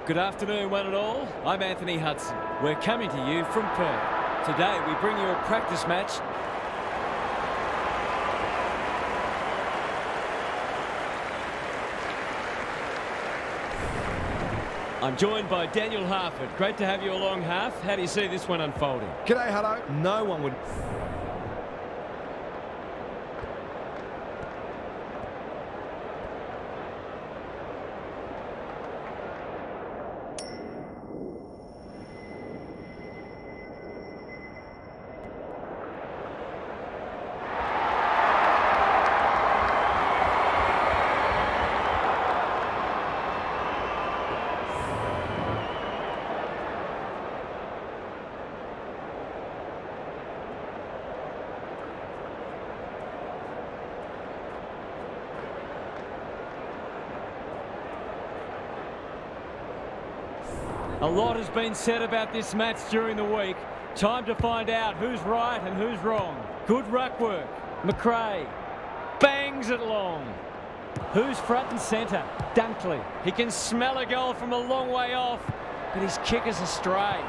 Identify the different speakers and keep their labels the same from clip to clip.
Speaker 1: Good afternoon, one and all. I'm Anthony Hudson. We're coming to you from Perth. Today we bring you a practice match. I'm joined by Daniel Harford. Great to have you along, Harf. How do you see this one unfolding?
Speaker 2: G'day, Hutto. No one would...
Speaker 1: A lot has been said about this match during the week. Time to find out who's right and who's wrong. Good ruck work. McRae bangs it long. Who's front and centre? Dunkley. He can smell a goal from a long way off, but his kick is astray.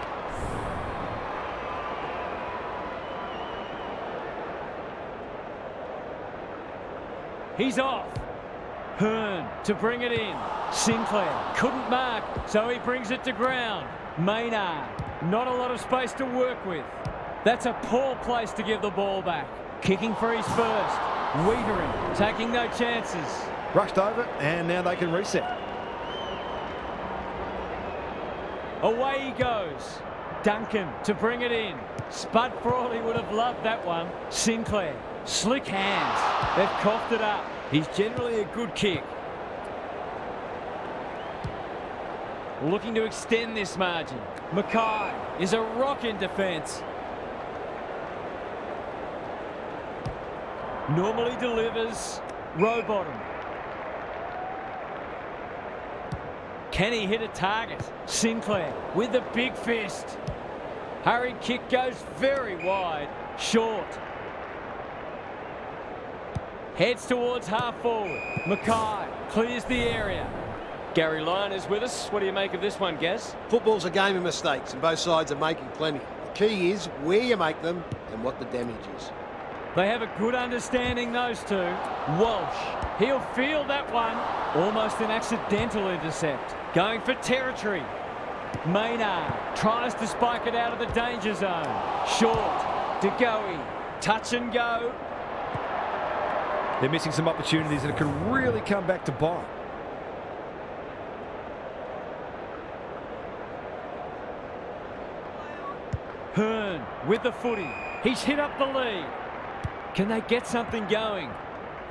Speaker 1: He's off. Hearn to bring it in. Sinclair couldn't mark, so he brings it to ground. Maynard, not a lot of space to work with. That's a poor place to give the ball back. Kicking for his first. Wiedering, taking no chances.
Speaker 2: Rushed over, and now they can reset.
Speaker 1: Away he goes. Duncan to bring it in. Spud Frawley would have loved that one. Sinclair, slick hands. They've coughed it up. He's generally a good kick. Looking to extend this margin. Mackay is a rock in defence. Normally delivers. Row bottom. Can he hit a target? Sinclair with the big fist. Hurried kick goes very wide. Short. Heads towards half forward. Mackay clears the area. Gary Lyon is with us. What do you make of this one, Gaz?
Speaker 3: Football's a game of mistakes and both sides are making plenty. The key is where you make them and what the damage is.
Speaker 1: They have a good understanding, those two. Walsh, he'll feel that one. Almost an accidental intercept. Going for territory. Maynard tries to spike it out of the danger zone. Short. DeGoey. Touch and go.
Speaker 2: They're missing some opportunities and it could really come back to bite.
Speaker 1: Hearn with the footy. He's hit up the lead. Can they get something going?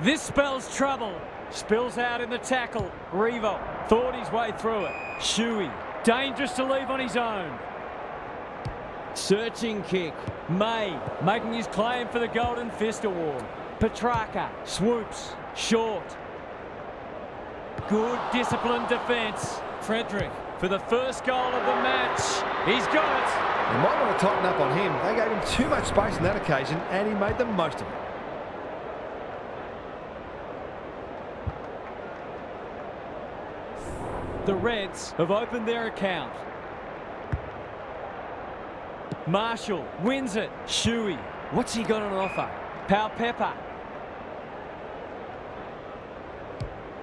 Speaker 1: This spells trouble. Spills out in the tackle. Revo thought his way through it. Shuey, dangerous to leave on his own. Searching kick. May making his claim for the Golden Fist Award. Petrarca swoops. Short. Good disciplined defence. Frederick for the first goal of the match. He's got it.
Speaker 2: They might want to tighten up on him. They gave him too much space on that occasion and he made the most of it.
Speaker 1: The Reds have opened their account. Marshall wins it. Shuey. What's he got on offer? Pepper.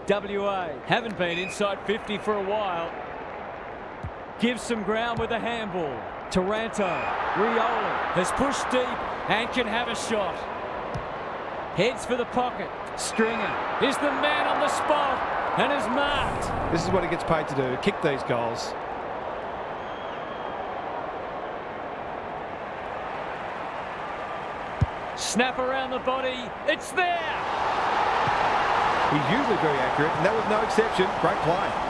Speaker 1: WA haven't been inside 50 for a while. Gives some ground with a handball. Taranto. Rioli has pushed deep and can have a shot. Heads for the pocket. Stringer is the man on the spot and is marked.
Speaker 2: This is what he gets paid to do, kick these goals.
Speaker 1: Snap around the body. It's there.
Speaker 2: He's usually very accurate, and that was no exception. Great play.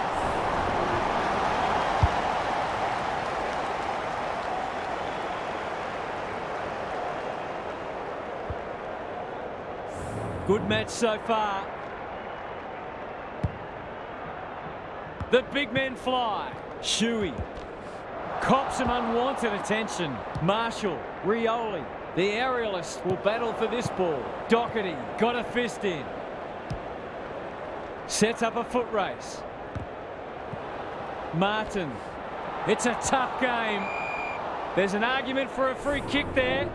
Speaker 1: Good match so far. The big men fly. Shuey cops some unwanted attention. Marshall, Rioli. The aerialist will battle for this ball. Doherty got a fist in. Sets up a foot race. Martin. It's a tough game. There's an argument for a free kick there.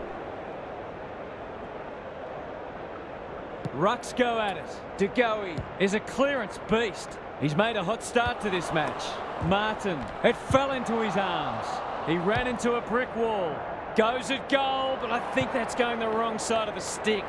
Speaker 1: Rucks go at it. De Goey is a clearance beast. He's made a hot start to this match. Martin. It fell into his arms. He ran into a brick wall. Goes at goal, but I think that's going the wrong side of the stick.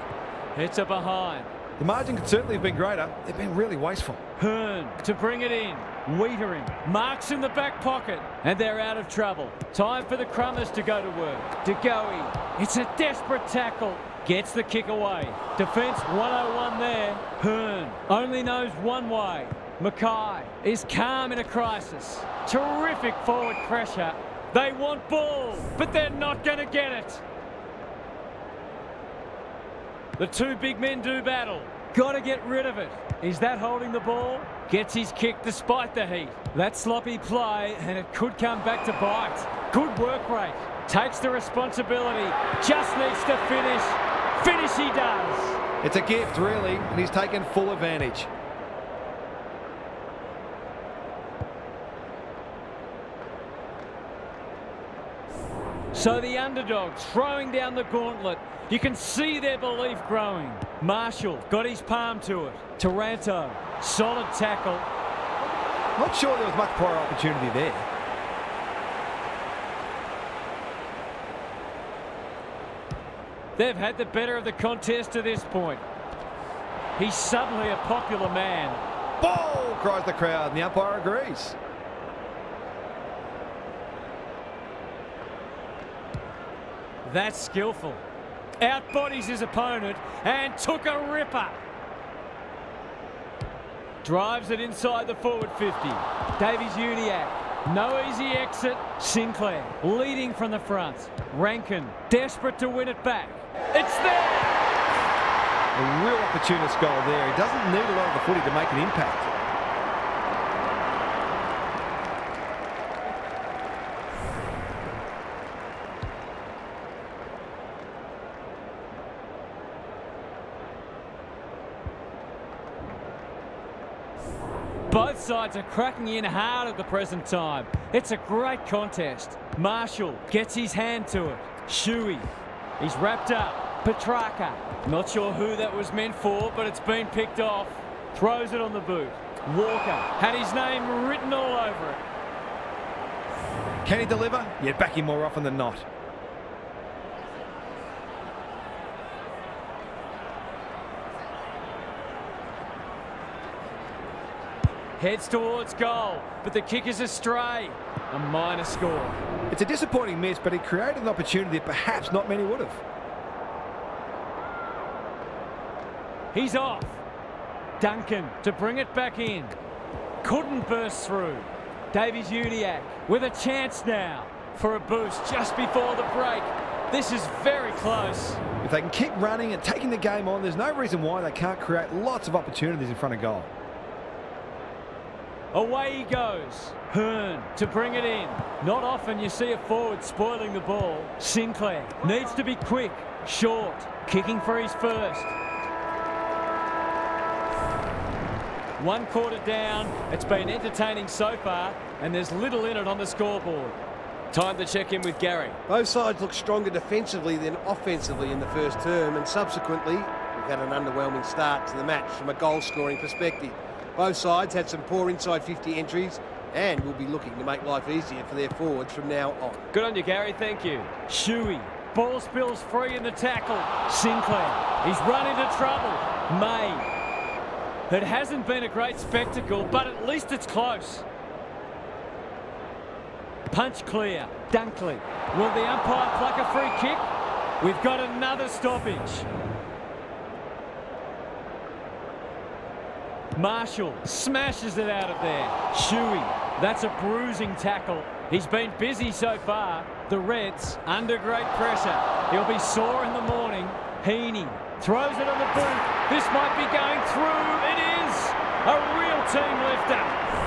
Speaker 1: It's a behind.
Speaker 2: The margin could certainly have been greater. They've been really wasteful.
Speaker 1: Hearn to bring it in. Wiedering. Marks in the back pocket. And they're out of trouble. Time for the Crummers to go to work. De Goey. It's a desperate tackle. Gets the kick away. Defence 101 there. Hearn only knows one way. Mackay is calm in a crisis. Terrific forward pressure. They want ball, but they're not going to get it. The two big men do battle. Got to get rid of it. Is that holding the ball? Gets his kick despite the heat. That sloppy play, and it could come back to bite. Good work rate. Takes the responsibility. Just needs to finish. Finish he does.
Speaker 2: It's a gift, really, and he's taken full advantage.
Speaker 1: So the underdogs throwing down the gauntlet. You can see their belief growing. Marshall got his palm to it. Taranto, solid tackle.
Speaker 2: Not sure there was much prior opportunity there.
Speaker 1: They've had the better of the contest to this point. He's suddenly a popular man.
Speaker 2: Ball, cries the crowd, and the umpire agrees.
Speaker 1: That's skillful. Outbodies his opponent and took a ripper. Drives it inside the forward 50. Davies-Uniacke. No easy exit. Sinclair leading from the front. Rankin desperate to win it back. It's there!
Speaker 2: A real opportunist goal there. He doesn't need a lot of the footy to make an impact.
Speaker 1: Both sides are cracking in hard at the present time. It's a great contest. Marshall gets his hand to it. Shuey, he's wrapped up. Petrarca, not sure who that was meant for, but it's been picked off. Throws it on the boot. Walker had his name written all over it.
Speaker 2: Can he deliver? You'd back him more often than not.
Speaker 1: Heads towards goal, but the kick is astray. A minor score.
Speaker 2: It's a disappointing miss, but he created an opportunity that perhaps not many would have.
Speaker 1: He's off. Duncan to bring it back in. Couldn't burst through. Davies-Uniacke with a chance now for a boost just before the break. This is very close.
Speaker 2: If they can keep running and taking the game on, there's no reason why they can't create lots of opportunities in front of goal.
Speaker 1: Away he goes. Hearn to bring it in. Not often you see a forward spoiling the ball. Sinclair needs to be quick. Short, kicking for his first. 1 quarter down. It's been entertaining so far, and there's little in it on the scoreboard. Time to check in with Gary.
Speaker 3: Both sides look stronger defensively than offensively in the first term, and subsequently we've had an underwhelming start to the match from a goal-scoring perspective. Both sides had some poor inside 50 entries and will be looking to make life easier for their forwards from now on.
Speaker 1: Good on you, Gary. Thank you. Shuey. Ball spills free in the tackle. Sinclair. He's run into trouble. May. It hasn't been a great spectacle, but at least it's close. Punch clear. Dunkley. Will the umpire pluck a free kick? We've got another stoppage. Marshall smashes it out of there. Shuey, that's a bruising tackle. He's been busy so far. The Reds under great pressure. He'll be sore in the morning. Heaney throws it on the boot. This might be going through. It is a real team lifter.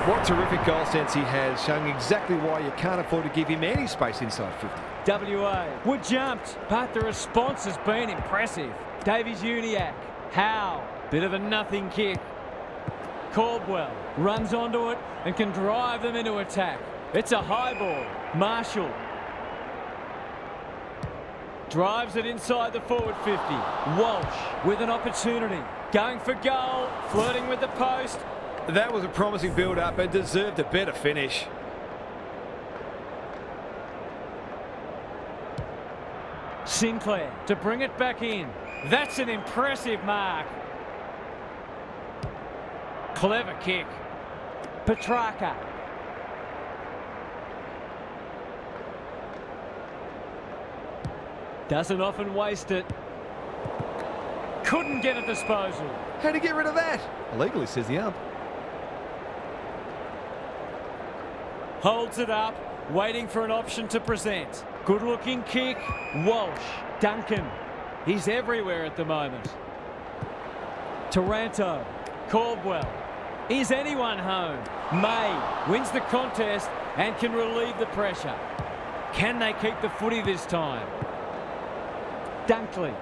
Speaker 2: What terrific goal sense he has, showing exactly why you can't afford to give him any space inside 50.
Speaker 1: WA were jumped, but the response has been impressive. Davies-Uniacke. Howe, bit of a nothing kick. Caldwell runs onto it and can drive them into attack. It's a high ball. Marshall drives it inside the forward 50. Walsh with an opportunity. Going for goal. Flirting with the post.
Speaker 2: That was a promising build-up and deserved a better finish.
Speaker 1: Sinclair to bring it back in. That's an impressive mark. Clever kick. Petrarca. Doesn't often waste it. Couldn't get a disposal.
Speaker 2: How'd he get rid of that? Illegally, says the ump.
Speaker 1: Holds it up, waiting for an option to present. Good looking kick. Walsh. Duncan. He's everywhere at the moment. Taranto. Caldwell. Is anyone home? May wins the contest and can relieve the pressure. Can they keep the footy this time? Dunkley.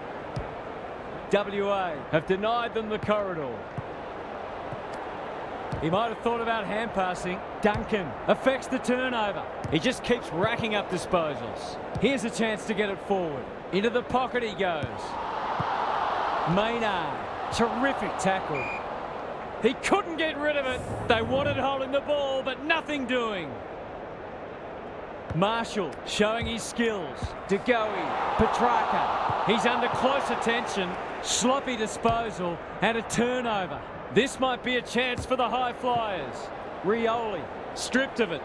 Speaker 1: WA have denied them the corridor. He might have thought about hand passing. Duncan affects the turnover. He just keeps racking up disposals. Here's a chance to get it forward. Into the pocket he goes. Maynard. Terrific tackle. He couldn't get rid of it. They wanted holding the ball, but nothing doing. Marshall showing his skills. DeGoey. Petrarca. He's under close attention. Sloppy disposal and a turnover. This might be a chance for the high flyers. Rioli stripped of it.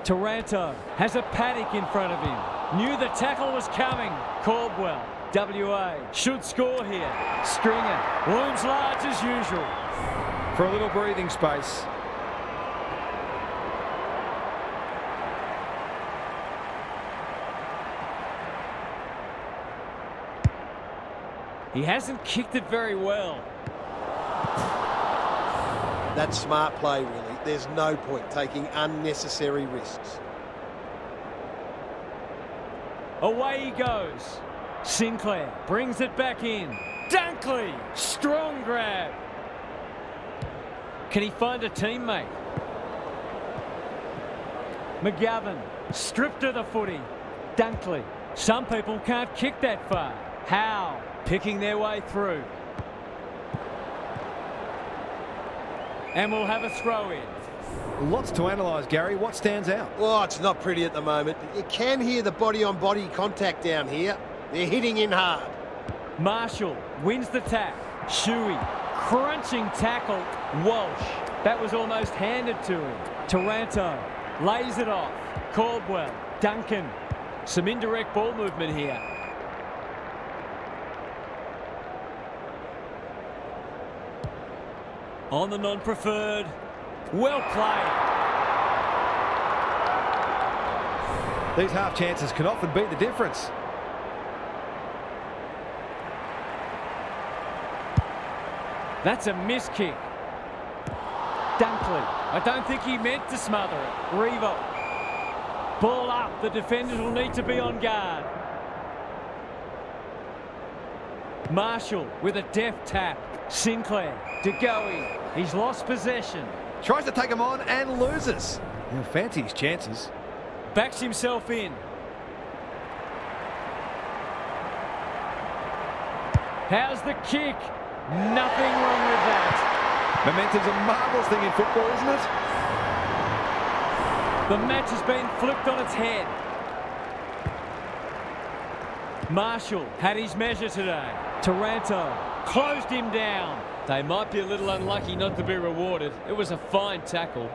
Speaker 1: Taranto has a panic in front of him. Knew the tackle was coming. Caldwell. WA should score here. Stringer looms large as usual.
Speaker 2: For a little breathing space.
Speaker 1: He hasn't kicked it very well.
Speaker 3: That's smart play, really. There's no point taking unnecessary risks.
Speaker 1: Away he goes. Sinclair brings it back in. Dunkley, strong grab. Can he find a teammate? McGovern, stripped of the footy. Dunkley, some people can't kick that far. Howe, picking their way through. And we'll have a throw in.
Speaker 2: Lots to analyse, Gary. What stands out?
Speaker 3: Well, it's not pretty at the moment. You can hear the body-on-body contact down here. They're hitting in hard.
Speaker 1: Marshall wins the tack. Shuey, crunching tackle. Walsh, that was almost handed to him. Taranto lays it off. Caldwell, Duncan. Some indirect ball movement here. On the non-preferred. Well played.
Speaker 2: These half chances can often be the difference.
Speaker 1: That's a miss kick. Dunkley. I don't think he meant to smother it. Revo. Ball up. The defenders will need to be on guard. Marshall with a deft tap. Sinclair. DeGoey. He's lost possession.
Speaker 2: Tries to take him on and loses. He'll fancy his chances.
Speaker 1: Backs himself in. How's the kick? Nothing wrong with that.
Speaker 2: Momentum's a marvellous thing in football, isn't it?
Speaker 1: The match has been flipped on its head. Marshall had his measure today. Taranto closed him down. They might be a little unlucky not to be rewarded. It was a fine tackle.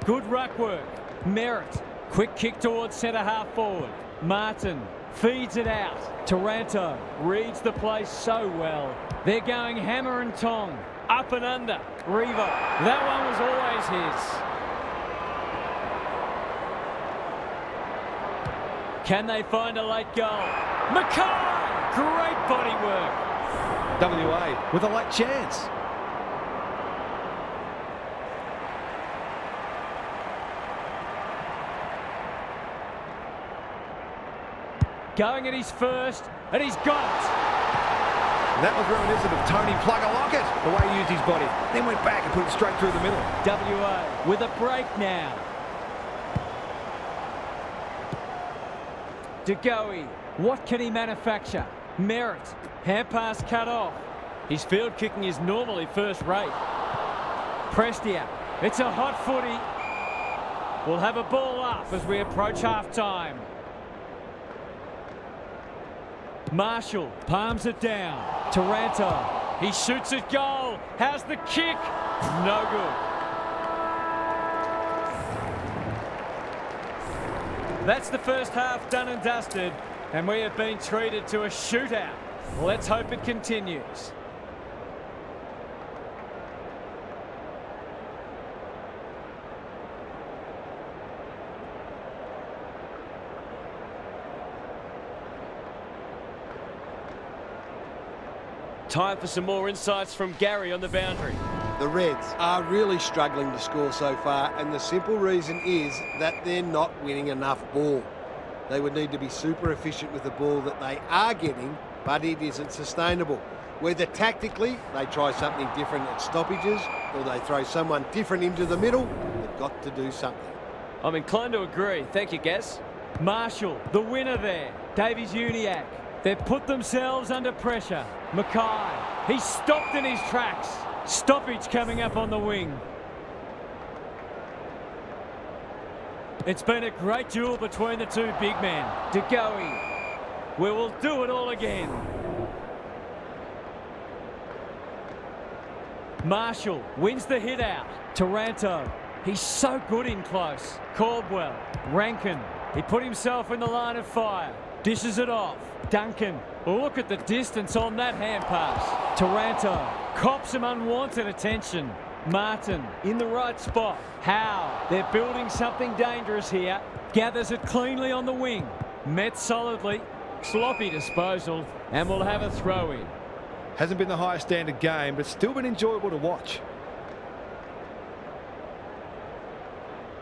Speaker 1: Good ruck work. Merritt. Quick kick towards centre half forward. Martin feeds it out. Taranto reads the place so well. They're going hammer and tong. Up and under. Revo. That one was always his. Can they find a late goal? Mackay! Great body work.
Speaker 2: WA with a late chance.
Speaker 1: Going at his first, and he's got it.
Speaker 2: That was reminiscent of Tony Plugger-Lockett, the way he used his body. Then went back and put it straight through the middle.
Speaker 1: WA with a break now. De Goey, what can he manufacture? Merritt, hand pass cut off. His field kicking is normally first rate. Prestia, it's a hot footy. We'll have a ball up as we approach half-time. Marshall palms it down. Taranto, he shoots at goal. How's the kick? No good. That's the first half done and dusted, and we have been treated to a shootout. Let's hope it continues.
Speaker 4: Time for some more insights from Gary on the boundary.
Speaker 3: The Reds are really struggling to score so far, and the simple reason is that they're not winning enough ball. They would need to be super efficient with the ball that they are getting, but it isn't sustainable. Whether tactically they try something different at stoppages or they throw someone different into the middle, they've got to do something.
Speaker 4: I'm inclined to agree. Thank you, Gaz.
Speaker 1: Marshall, the winner there. Davies-Uniacke. They've put themselves under pressure. Mackay, he's stopped in his tracks. Stoppage coming up on the wing. It's been a great duel between the two big men. De Goey, we will do it all again. Marshall wins the hit out. Taranto, he's so good in close. Caldwell, Rankin, he put himself in the line of fire. Dishes it off. Duncan, look at the distance on that hand pass. Taranto cops some unwanted attention. Martin in the right spot. Howe, they're building something dangerous here. Gathers it cleanly on the wing. Met solidly. Sloppy disposal, and we'll have a throw in.
Speaker 2: Hasn't been the highest standard game, but still been enjoyable to watch.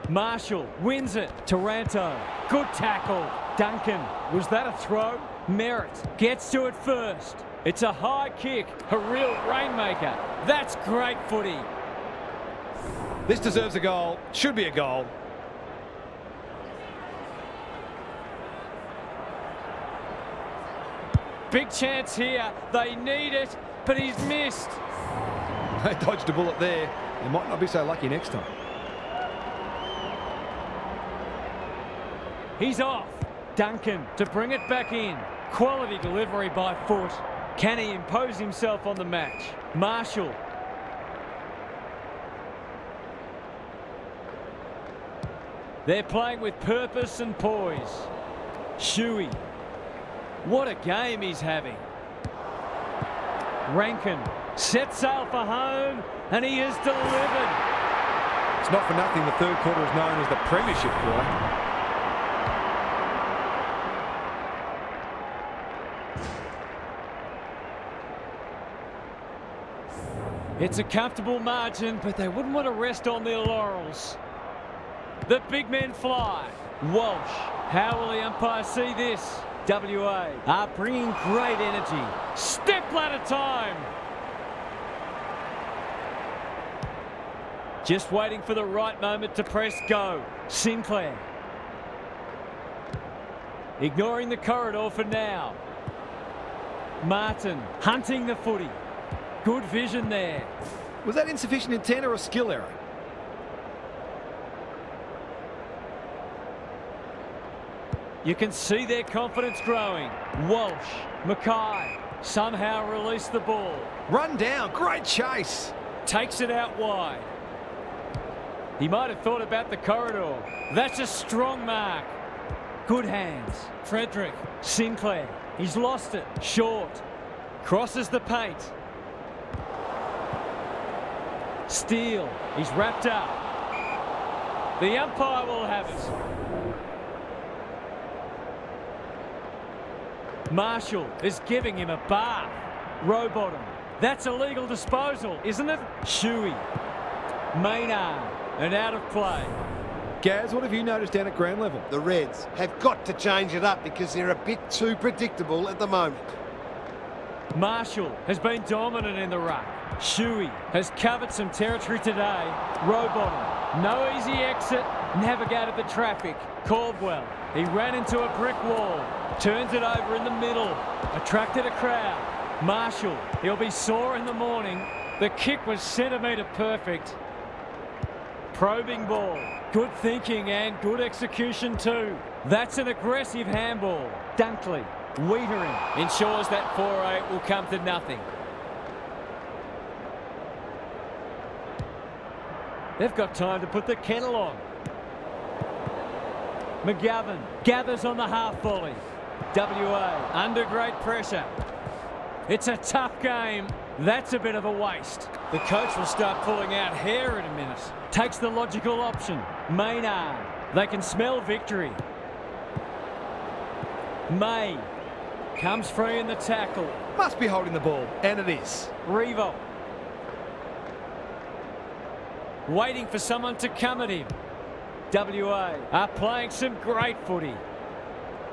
Speaker 1: Marshall wins it. Taranto, good tackle. Duncan, was that a throw? Merritt gets to it first. It's a high kick, a real rainmaker. That's great footy.
Speaker 2: This deserves a goal. Should be a goal.
Speaker 1: Big chance here. They need it, but he's missed.
Speaker 2: They dodged a bullet there. They might not be so lucky next time.
Speaker 1: He's off. Duncan to bring it back in. Quality delivery by foot. Can he impose himself on the match? Marshall. They're playing with purpose and poise. Shuey. What a game he's having. Rankin sets sail for home, and he has delivered.
Speaker 2: It's not for nothing the third quarter is known as the premiership quarter.
Speaker 1: It's a comfortable margin, but they wouldn't want to rest on their laurels. The big men fly. Walsh. How will the umpire see this? WA are bringing great energy. Step ladder time. Just waiting for the right moment to press go. Sinclair. Ignoring the corridor for now. Martin hunting the footy. Good vision there.
Speaker 2: Was that insufficient intent or a skill error?
Speaker 1: You can see their confidence growing. Walsh, Mackay, somehow release the ball.
Speaker 2: Run down, great chase.
Speaker 1: Takes it out wide. He might have thought about the corridor. That's a strong mark. Good hands. Frederick, Sinclair, he's lost it. Short, crosses the paint. Steele, he's wrapped up. The umpire will have it. Marshall is giving him a bath. Rowbottom. That's a legal disposal, isn't it? Shuey. Maynard. And out of play.
Speaker 2: Gaz, what have you noticed down at ground level?
Speaker 3: The Reds have got to change it up because they're a bit too predictable at the moment.
Speaker 1: Marshall has been dominant in the ruck. Shuey has covered some territory today. Rowbottom, no easy exit, navigated the traffic. Caldwell, he ran into a brick wall, turns it over in the middle, attracted a crowd. Marshall, he'll be sore in the morning. The kick was centimetre perfect. Probing ball, good thinking and good execution too. That's an aggressive handball. Dunkley, Wiedering
Speaker 4: Ensures that foray will come to nothing.
Speaker 1: They've got time to put the kettle on. McGovern gathers on the half volley. WA under great pressure. It's a tough game. That's a bit of a waste. The coach will start pulling out hair in a minute. Takes the logical option. Maynard. They can smell victory. May comes free in the tackle.
Speaker 2: Must be holding the ball, and it is.
Speaker 1: Revo. Waiting for someone to come at him. WA are playing some great footy.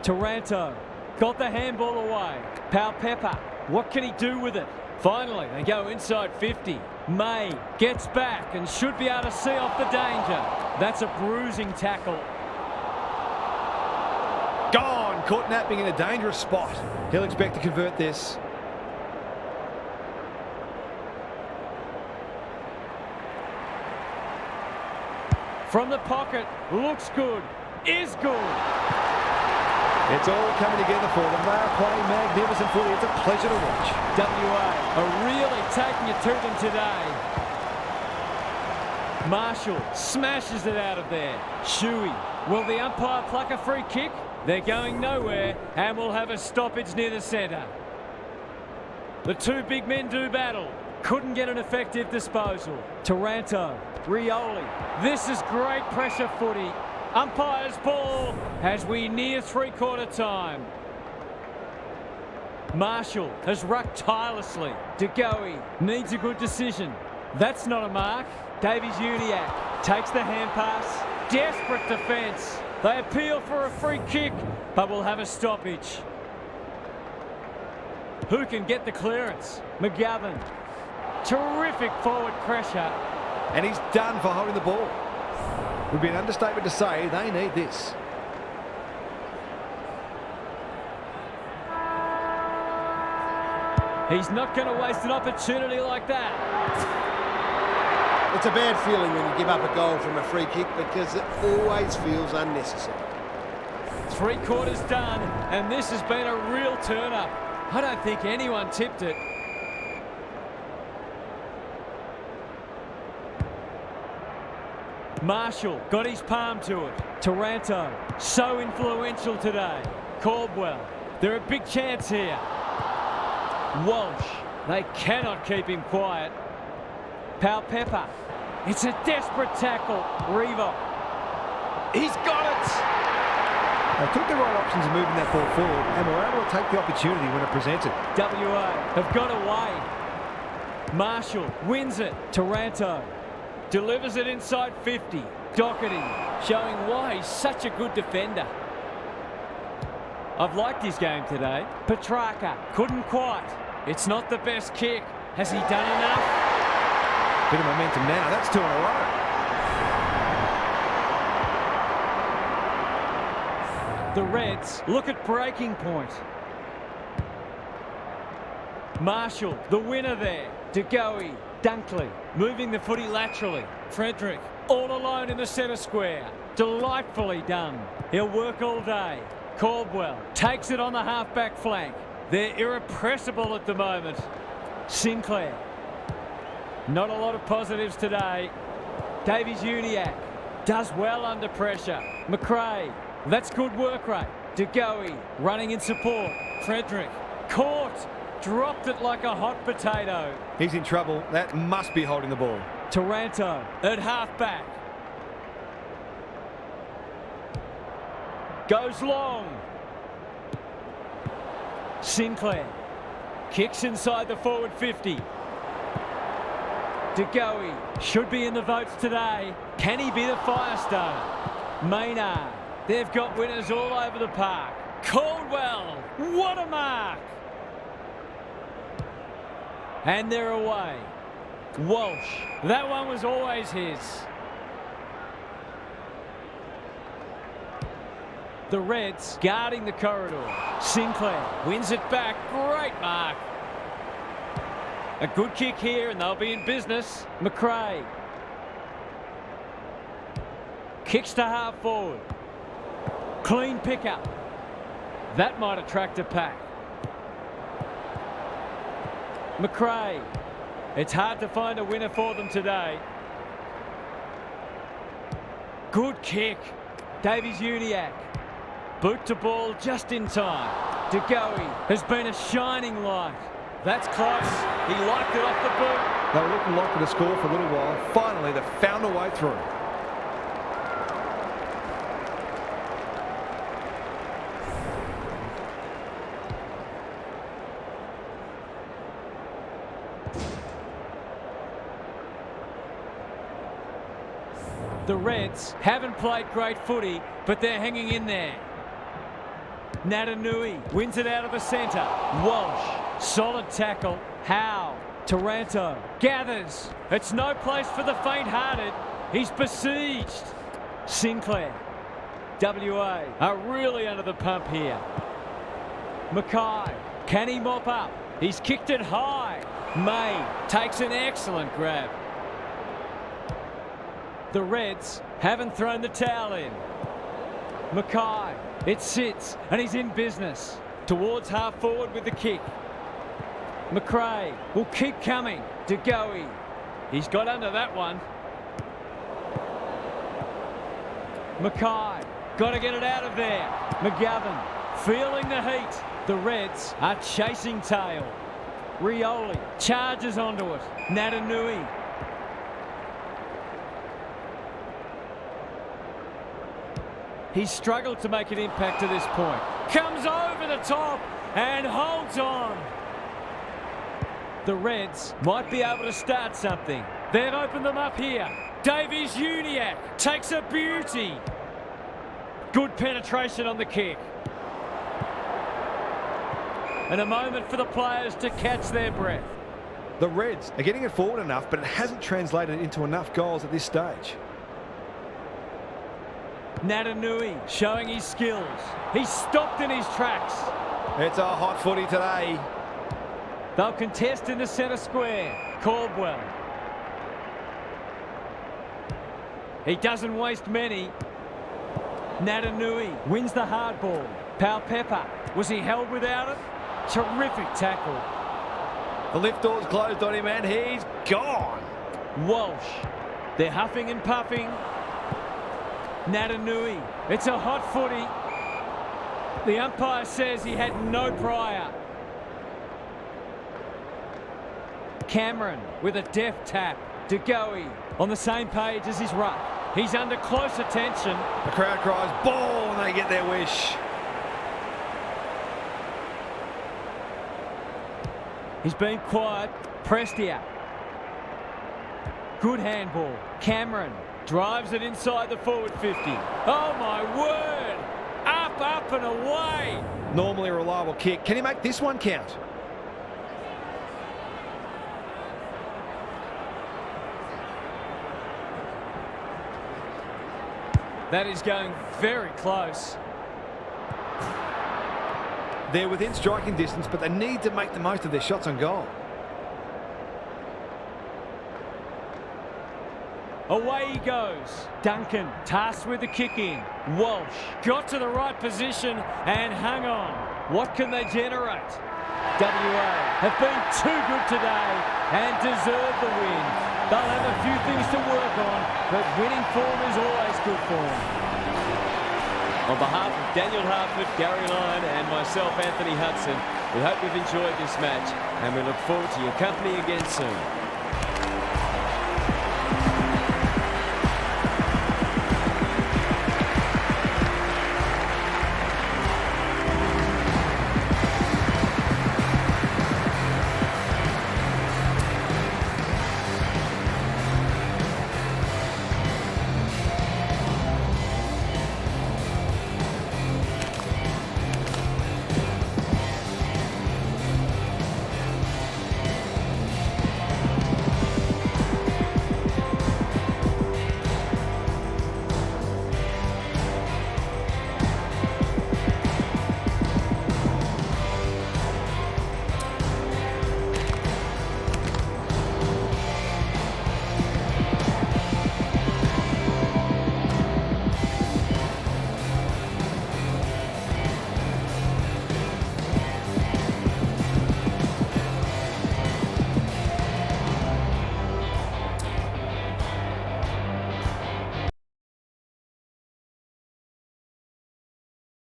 Speaker 1: Taranto got the handball away. Pepper, what can he do with it? Finally, they go inside 50. May gets back and should be able to see off the danger. That's a bruising tackle.
Speaker 2: Gone, caught napping in a dangerous spot. He'll expect to convert this.
Speaker 1: From the pocket, looks good, is good.
Speaker 2: It's all coming together for them. They are playing magnificent footy. It's a pleasure to watch.
Speaker 1: WA are really taking it to them today. Marshall smashes it out of there. Shuey, will the umpire pluck a free kick? They're going nowhere and will have a stoppage near the centre. The two big men do battle. Couldn't get an effective disposal. Taranto, Rioli. This is great pressure footy. Umpire's ball as we near three-quarter time. Marshall has rucked tirelessly. DeGoey needs a good decision. That's not a mark. Davies-Uniacke takes the hand pass. Desperate defence. They appeal for a free kick, but will have a stoppage. Who can get the clearance? McGovern. Terrific forward pressure.
Speaker 2: And he's done for holding the ball. Would be an understatement to say they need this.
Speaker 1: He's not going to waste an opportunity like that.
Speaker 3: It's a bad feeling when you give up a goal from a free kick because it always feels unnecessary.
Speaker 1: Three quarters done, and this has been a real turn-up. I don't think anyone tipped it. Marshall got his palm to it. Taranto, so influential today. Caldwell, they're a big chance here. Walsh, they cannot keep him quiet. Pepper, it's a desperate tackle. Revo, he's got it.
Speaker 2: They took the right options in moving that ball forward and were able to take the opportunity when it presented.
Speaker 1: WA have got away. Marshall wins it. Taranto delivers it inside 50. Doherty showing why he's such a good defender. I've liked his game today. Petrarca couldn't quite. It's not the best kick. Has he done enough?
Speaker 2: Bit of momentum now. That's two in a row.
Speaker 1: The Reds look at breaking point. Marshall, the winner there. DeGoey, Dunkley, moving the footy laterally. Frederick, all alone in the centre square. Delightfully done. He'll work all day. Caldwell takes it on the half-back flank. They're irrepressible at the moment. Sinclair. Not a lot of positives today. Davies-Uniacke does well under pressure. McRae, that's good work rate. DeGoey running in support. Frederick caught. Dropped it like a hot potato.
Speaker 2: He's in trouble. That must be holding the ball.
Speaker 1: Taranto at half-back. Goes long. Sinclair kicks inside the forward 50. DeGoey should be in the votes today. Can he be the fire starter? Maynard, they've got winners all over the park. Caldwell, what a mark! And they're away. Walsh. That one was always his. The Reds guarding the corridor. Sinclair wins it back. Great mark. A good kick here and they'll be in business. McRae. Kicks to half forward. Clean pickup. That might attract a pack. McRae. It's hard to find a winner for them today. Good kick. Davies-Uniacke. Boot to ball just in time. De Goey has been a shining light. That's close. He liked it off the boot.
Speaker 2: They were looking likely to score for a little while. Finally, they found a way through.
Speaker 1: The Reds haven't played great footy, but they're hanging in there. Natanui wins it out of the centre. Walsh, solid tackle. Howe, Taranto, gathers. It's no place for the faint-hearted. He's besieged. Sinclair, WA are really under the pump here. Mackay, can he mop up? He's kicked it high. May takes an excellent grab. The Reds haven't thrown the towel in. Mackay, it sits and he's in business. Towards half forward with the kick. McRae will keep coming. De Goey, he's got under that one. Mackay, got to get it out of there. McGovern, feeling the heat. The Reds are chasing tail. Rioli charges onto it. Natanui. He's struggled to make an impact to this point. Comes over the top and holds on. The Reds might be able to start something. They've opened them up here. Davies-Uniacke takes a beauty. Good penetration on the kick. And a moment for the players to catch their breath.
Speaker 2: The Reds are getting it forward enough, but it hasn't translated into enough goals at this stage.
Speaker 1: Natanui showing his skills. He's stopped in his tracks.
Speaker 2: It's a hot footy today.
Speaker 1: They'll contest in the centre square. Caldwell. He doesn't waste many. Natanui wins the hard ball. Palpepper. Was he held without it? Terrific tackle.
Speaker 2: The lift door's closed on him and he's gone.
Speaker 1: Walsh. They're huffing and puffing. Natanui. It's a hot footy. The umpire says he had no prior. Cameron with a deft tap. De Goey on the same page as his ruck. He's under close attention.
Speaker 2: The crowd cries ball and they get their wish.
Speaker 1: He's been quiet. Prestia. Good handball. Cameron drives it inside the forward 50. Oh my word! Up, up and away!
Speaker 2: Normally a reliable kick. Can he make this one count?
Speaker 1: That is going very close.
Speaker 2: They're within striking distance, but they need to make the most of their shots on goal.
Speaker 1: Away he goes. Duncan tasked with the kick in. Walsh got to the right position and hung on. What can they generate? WA have been too good today and deserve the win. They'll have a few things to work on, but winning form is always good form.
Speaker 4: On behalf of Daniel Hartford, Gary Lyon and myself, Anthony Hudson, we hope you've enjoyed this match and we look forward to your company again soon.